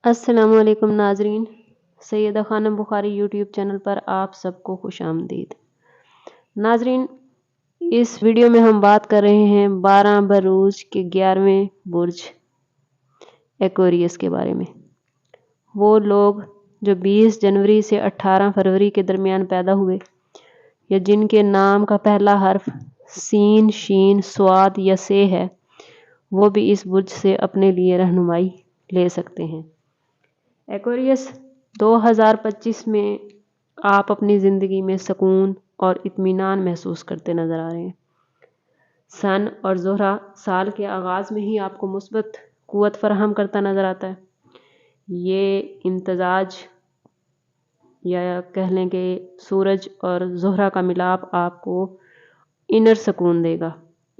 السلام علیکم ناظرین، سیدہ خانم بخاری یوٹیوب چینل پر آپ سب کو خوش آمدید۔ ناظرین، اس ویڈیو میں ہم بات کر رہے ہیں 12 بروج کے 11ویں برج ایکویریس کے بارے میں۔ وہ لوگ جو 20 جنوری سے 18 فروری کے درمیان پیدا ہوئے یا جن کے نام کا پہلا حرف سین، شین، صاد یا سے ہے، وہ بھی اس برج سے اپنے لیے رہنمائی لے سکتے ہیں۔ ایکویریس 2025 میں آپ اپنی زندگی میں سکون اور اطمینان محسوس کرتے نظر آ رہے ہیں۔ سن اور زہرہ سال کے آغاز میں ہی آپ کو مثبت قوت فراہم کرتا نظر آتا ہے۔ یہ امتزاج یا کہہ لیں کہ سورج اور زہرہ کا ملاپ آپ کو انر سکون دے گا۔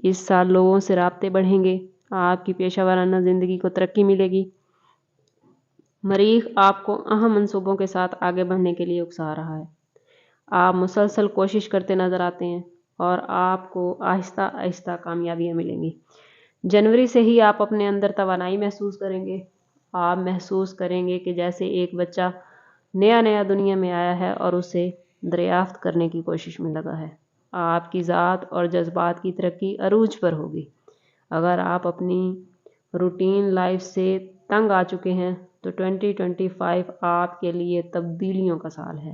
اس سال لوگوں سے رابطے بڑھیں گے، آپ کی پیشہ ورانہ زندگی کو ترقی ملے گی۔ مریخ آپ کو اہم منصوبوں کے ساتھ آگے بڑھنے کے لیے اکسا رہا ہے۔ آپ مسلسل کوشش کرتے نظر آتے ہیں اور آپ کو آہستہ آہستہ کامیابیاں ملیں گی۔ جنوری سے ہی آپ اپنے اندر توانائی محسوس کریں گے۔ آپ محسوس کریں گے کہ جیسے ایک بچہ نیا دنیا میں آیا ہے اور اسے دریافت کرنے کی کوشش میں لگا ہے۔ آپ کی ذات اور جذبات کی ترقی عروج پر ہوگی۔ اگر آپ اپنی روٹین لائف سے تنگ آ چکے ہیں تو 2025 آپ کے لیے تبدیلیوں کا سال ہے۔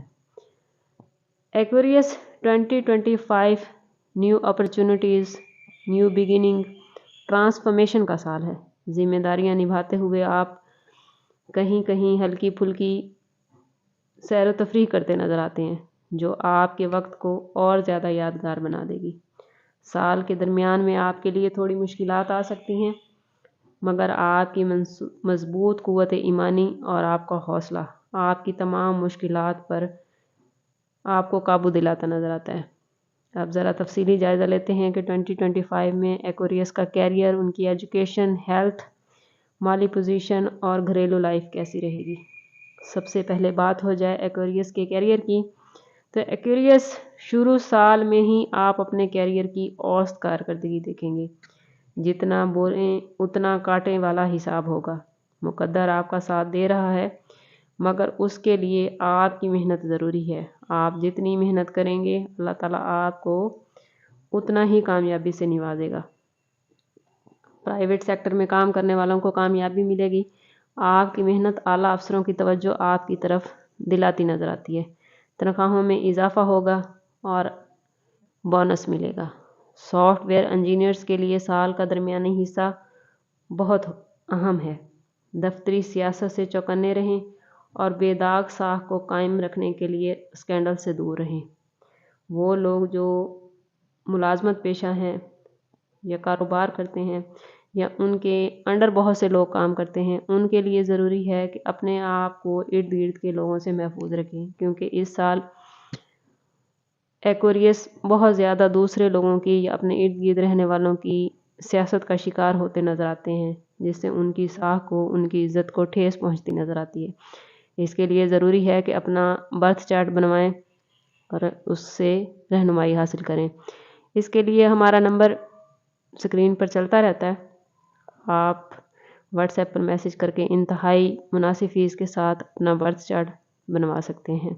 Aquarius 2025 new opportunities, new beginning, transformation کا سال ہے۔ ذمہ داریاں نبھاتے ہوئے آپ کہیں ہلکی پھلکی سیر و تفریح کرتے نظر آتے ہیں جو آپ کے وقت کو اور زیادہ یادگار بنا دے گی۔ سال کے درمیان میں آپ کے لیے تھوڑی مشکلات آ سکتی ہیں، مگر آپ کی مضبوط قوت ایمانی اور آپ کا حوصلہ آپ کی تمام مشکلات پر آپ کو قابو دلاتا نظر آتا ہے۔ اب ذرا تفصیلی جائزہ لیتے ہیں کہ 2025 میں ایکویریس کا کیریئر، ان کی ایجوکیشن، ہیلتھ، مالی پوزیشن اور گھریلو لائف کیسی رہے گی۔ سب سے پہلے بات ہو جائے ایکویریس کے کیریئر کی، تو ایکویریس شروع سال میں ہی آپ اپنے کیریئر کی اوسط کارکردگی دیکھیں گے۔ جتنا بولیں اتنا کاٹیں والا حساب ہوگا۔ مقدر آپ کا ساتھ دے رہا ہے، مگر اس کے لیے آپ کی محنت ضروری ہے۔ آپ جتنی محنت کریں گے، اللہ تعالیٰ آپ کو اتنا ہی کامیابی سے نوازے گا۔ پرائیویٹ سیکٹر میں کام کرنے والوں کو کامیابی ملے گی۔ آپ کی محنت اعلیٰ افسروں کی توجہ آپ کی طرف دلاتی نظر آتی ہے۔ تنخواہوں میں اضافہ ہوگا اور بونس ملے گا۔ سافٹ ویئر انجینئرز کے لیے سال کا درمیانی حصہ بہت اہم ہے۔ دفتری سیاست سے چوکنے رہیں اور بے داغ ساکھ کو قائم رکھنے کے لیے اسکینڈل سے دور رہیں۔ وہ لوگ جو ملازمت پیشہ ہیں یا کاروبار کرتے ہیں یا ان کے انڈر بہت سے لوگ کام کرتے ہیں، ان کے لیے ضروری ہے کہ اپنے آپ کو ارد گرد کے لوگوں سے محفوظ رکھیں، کیونکہ اس سال ایکویریس بہت زیادہ دوسرے لوگوں کی یا اپنے ارد گرد رہنے والوں کی سیاست کا شکار ہوتے نظر آتے ہیں، جس سے ان کی ساکھ کو، ان کی عزت کو ٹھیس پہنچتی نظر آتی ہے۔ اس کے لیے ضروری ہے کہ اپنا برتھ چارٹ بنوائیں اور اس سے رہنمائی حاصل کریں۔ اس کے لیے ہمارا نمبر اسکرین پر چلتا رہتا ہے۔ آپ واٹس ایپ پر میسج کر کے انتہائی مناسب فیس کے ساتھ اپنا برتھ چارٹ بنوا سکتے ہیں۔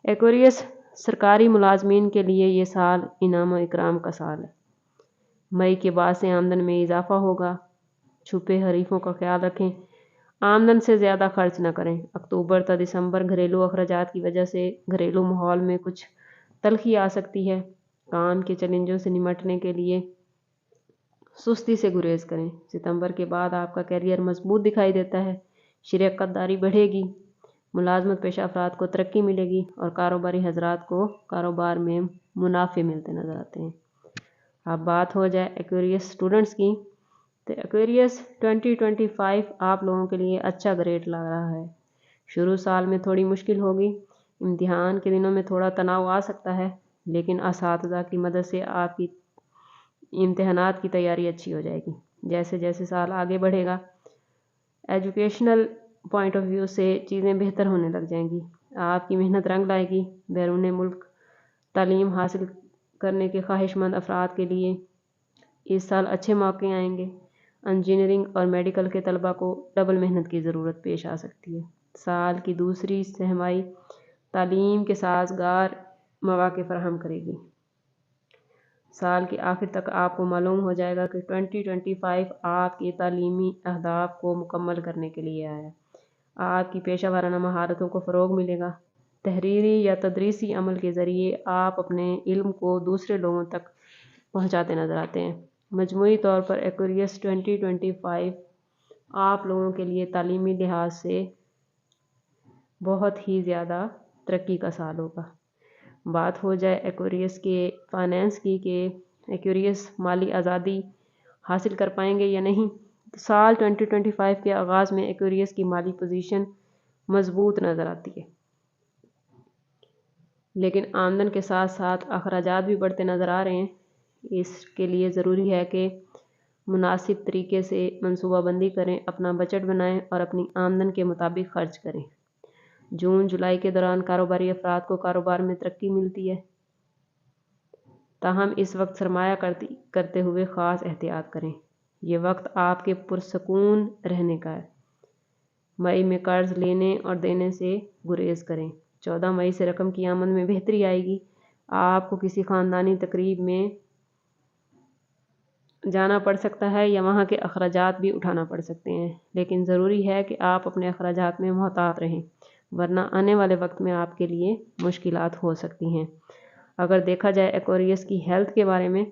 ایکویریس سرکاری ملازمین کے لیے یہ سال انعام و اکرام کا سال ہے۔ مئی کے بعد سے آمدن میں اضافہ ہوگا۔ چھپے حریفوں کا خیال رکھیں۔ آمدن سے زیادہ خرچ نہ کریں۔ اکتوبر تا دسمبر گھریلو اخراجات کی وجہ سے گھریلو ماحول میں کچھ تلخی آ سکتی ہے۔ کام کے چیلنجوں سے نمٹنے کے لیے سستی سے گریز کریں۔ ستمبر کے بعد آپ کا کیریئر مضبوط دکھائی دیتا ہے۔ شراکت داری بڑھے گی۔ ملازمت پیشہ افراد کو ترقی ملے گی اور کاروباری حضرات کو کاروبار میں منافع ملتے نظر آتے ہیں۔ اب بات ہو جائے ایکویریس اسٹوڈنٹس کی، تو ایکویریس 2025 آپ لوگوں کے لیے اچھا گریڈ لا رہا ہے۔ شروع سال میں تھوڑی مشکل ہوگی۔ امتحان کے دنوں میں تھوڑا تناؤ آ سکتا ہے، لیکن اساتذہ کی مدد سے آپ کی امتحانات کی تیاری اچھی ہو جائے گی۔ جیسے جیسے سال آگے بڑھے گا، ایجوکیشنل پوائنٹ آف ویو سے چیزیں بہتر ہونے لگ جائیں گی۔ آپ کی محنت رنگ لائے گی۔ بیرون ملک تعلیم حاصل کرنے کے خواہش مند افراد کے لیے اس سال اچھے موقع آئیں گے۔ انجینئرنگ اور میڈیکل کے طلباء کو ڈبل محنت کی ضرورت پیش آ سکتی ہے۔ سال کی دوسری سہمائی تعلیم کے سازگار مواقع فراہم کرے گی۔ سال کے آخر تک آپ کو معلوم ہو جائے گا کہ 2025 آپ کے تعلیمی اہداف کو مکمل کرنے کے لیے آیا ہے۔ آپ کی پیشہ ورانہ مہارتوں کو فروغ ملے گا۔ تحریری یا تدریسی عمل کے ذریعے آپ اپنے علم کو دوسرے لوگوں تک پہنچاتے نظر آتے ہیں۔ مجموعی طور پر ایکویریس 2025 آپ لوگوں کے لیے تعلیمی لحاظ سے بہت ہی زیادہ ترقی کا سال ہوگا۔ بات ہو جائے ایکویریس کے فائنینس کی کہ ایکویریس مالی آزادی حاصل کر پائیں گے یا نہیں۔ سال 2025 کے آغاز میں ایکویریس کی مالی پوزیشن مضبوط نظر آتی ہے، لیکن آمدن کے ساتھ ساتھ اخراجات بھی بڑھتے نظر آ رہے ہیں۔ اس کے لیے ضروری ہے کہ مناسب طریقے سے منصوبہ بندی کریں، اپنا بجٹ بنائیں اور اپنی آمدن کے مطابق خرچ کریں۔ جون جولائی کے دوران کاروباری افراد کو کاروبار میں ترقی ملتی ہے، تاہم اس وقت سرمایہ کرتے ہوئے خاص احتیاط کریں۔ یہ وقت آپ کے پرسکون رہنے کا ہے۔ مئی میں قرض لینے اور دینے سے گریز کریں۔ 14 مئی سے رقم کی آمد میں بہتری آئے گی۔ آپ کو کسی خاندانی تقریب میں جانا پڑ سکتا ہے یا وہاں کے اخراجات بھی اٹھانا پڑ سکتے ہیں، لیکن ضروری ہے کہ آپ اپنے اخراجات میں محتاط رہیں، ورنہ آنے والے وقت میں آپ کے لیے مشکلات ہو سکتی ہیں۔ اگر دیکھا جائے ایکویریس کی ہیلتھ کے بارے میں،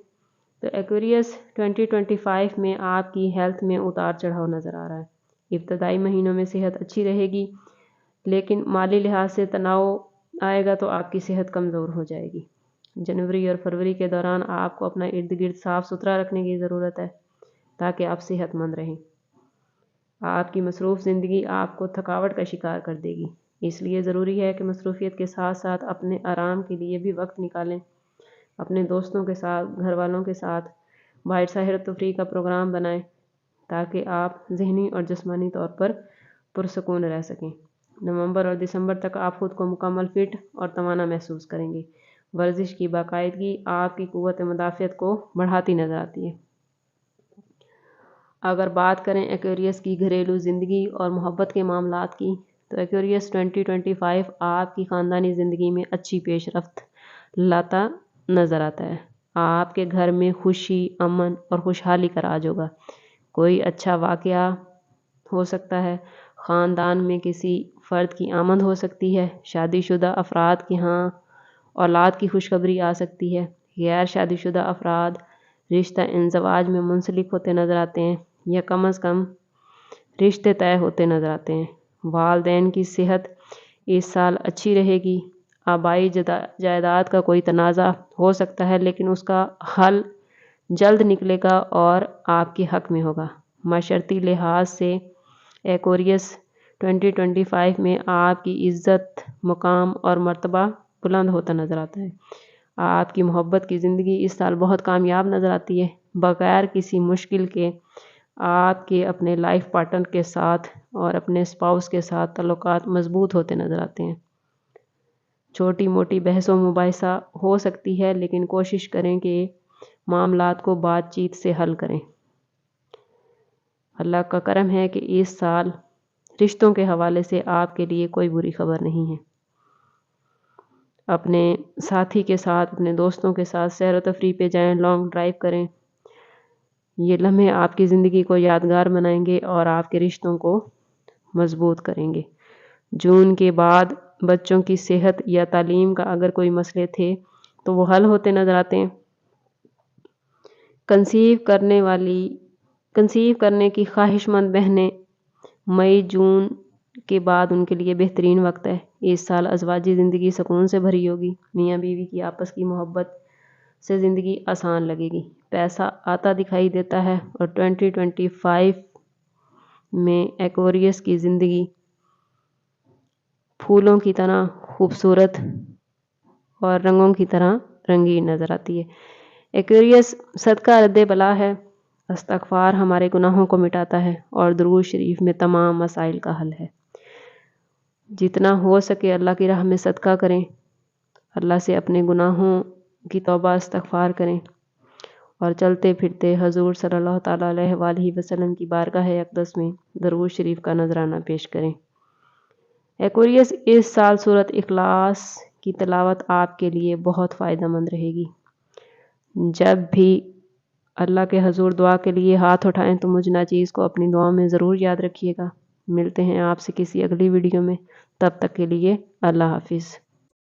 تو ایکویریس 2025 میں آپ کی ہیلتھ میں اتار چڑھاؤ نظر آ رہا ہے۔ ابتدائی مہینوں میں صحت اچھی رہے گی، لیکن مالی لحاظ سے تناؤ آئے گا تو آپ کی صحت کمزور ہو جائے گی۔ جنوری اور فروری کے دوران آپ کو اپنا ارد گرد صاف ستھرا رکھنے کی ضرورت ہے تاکہ آپ صحت مند رہیں۔ آپ کی مصروف زندگی آپ کو تھکاوٹ کا شکار کر دے گی، اس لیے ضروری ہے کہ مصروفیت کے ساتھ ساتھ اپنے آرام کے لیے بھی وقت نکالیں۔ اپنے دوستوں کے ساتھ، گھر والوں کے ساتھ باہر سیر و تفریح کا پروگرام بنائیں تاکہ آپ ذہنی اور جسمانی طور پر پرسکون رہ سکیں۔ نومبر اور دسمبر تک آپ خود کو مکمل فٹ اور توانا محسوس کریں گے۔ ورزش کی باقاعدگی آپ کی قوت مدافعت کو بڑھاتی نظر آتی ہے۔ اگر بات کریں ایکویریس کی گھریلو زندگی اور محبت کے معاملات کی، تو ایکویریس 2025 آپ کی خاندانی زندگی میں اچھی پیش رفت لاتا نظر آتا ہے۔ آپ کے گھر میں خوشی، امن اور خوشحالی کا راج ہوگا۔ کوئی اچھا واقعہ ہو سکتا ہے، خاندان میں کسی فرد کی آمد ہو سکتی ہے، شادی شدہ افراد کے ہاں اولاد کی خوشخبری آ سکتی ہے، غیر شادی شدہ افراد رشتہ انزواج میں منسلک ہوتے نظر آتے ہیں یا کم از کم رشتے طے ہوتے نظر آتے ہیں۔ والدین کی صحت اس سال اچھی رہے گی۔ آبائی جائیداد کا کوئی تنازع ہو سکتا ہے، لیکن اس کا حل جلد نکلے گا اور آپ کے حق میں ہوگا۔ معاشرتی لحاظ سے ایکویریس 2025 میں آپ کی عزت، مقام اور مرتبہ بلند ہوتا نظر آتا ہے۔ آپ کی محبت کی زندگی اس سال بہت کامیاب نظر آتی ہے۔ بغیر کسی مشکل کے آپ کے اپنے لائف پارٹنر کے ساتھ اور اپنے اسپاؤس کے ساتھ تعلقات مضبوط ہوتے نظر آتے ہیں۔ چھوٹی موٹی بحث و مباحثہ ہو سکتی ہے، لیکن کوشش کریں کہ معاملات کو بات چیت سے حل کریں۔ اللہ کا کرم ہے کہ اس سال رشتوں کے حوالے سے آپ کے لیے کوئی بری خبر نہیں ہے۔ اپنے ساتھی کے ساتھ، اپنے دوستوں کے ساتھ سیر و تفریح پہ جائیں، لانگ ڈرائیو کریں۔ یہ لمحے آپ کی زندگی کو یادگار بنائیں گے اور آپ کے رشتوں کو مضبوط کریں گے۔ جون کے بعد بچوں کی صحت یا تعلیم کا اگر کوئی مسئلے تھے تو وہ حل ہوتے نظر آتے ہیں۔ کنسیو کرنے کی خواہش مند بہنیں، مئی جون کے بعد ان کے لیے بہترین وقت ہے۔ اس سال ازواجی زندگی سکون سے بھری ہوگی۔ میاں بیوی کی آپس کی محبت سے زندگی آسان لگے گی۔ پیسہ آتا دکھائی دیتا ہے اور 2025 میں ایکویریس کی زندگی پھولوں کی طرح خوبصورت اور رنگوں کی طرح رنگین نظر آتی ہے۔ ایکویریس صدقہ رد بلا ہے۔ استغفار ہمارے گناہوں کو مٹاتا ہے اور درود شریف میں تمام مسائل کا حل ہے۔ جتنا ہو سکے اللہ کی راہ میں صدقہ کریں، اللہ سے اپنے گناہوں کی توبہ استغفار کریں اور چلتے پھرتے حضور صلی اللہ تعالیٰ علیہ وآلہ وسلم کی بارگاہ اقدس میں درود شریف کا نذرانہ پیش کریں۔ ایکویریس، اس سال سورۃ اخلاص کی تلاوت آپ کے لیے بہت فائدہ مند رہے گی۔ جب بھی اللہ کے حضور دعا کے لیے ہاتھ اٹھائیں تو مجھ ناچیز کو اپنی دعاؤں میں ضرور یاد رکھیے گا۔ ملتے ہیں آپ سے کسی اگلی ویڈیو میں، تب تک کے لیے اللہ حافظ۔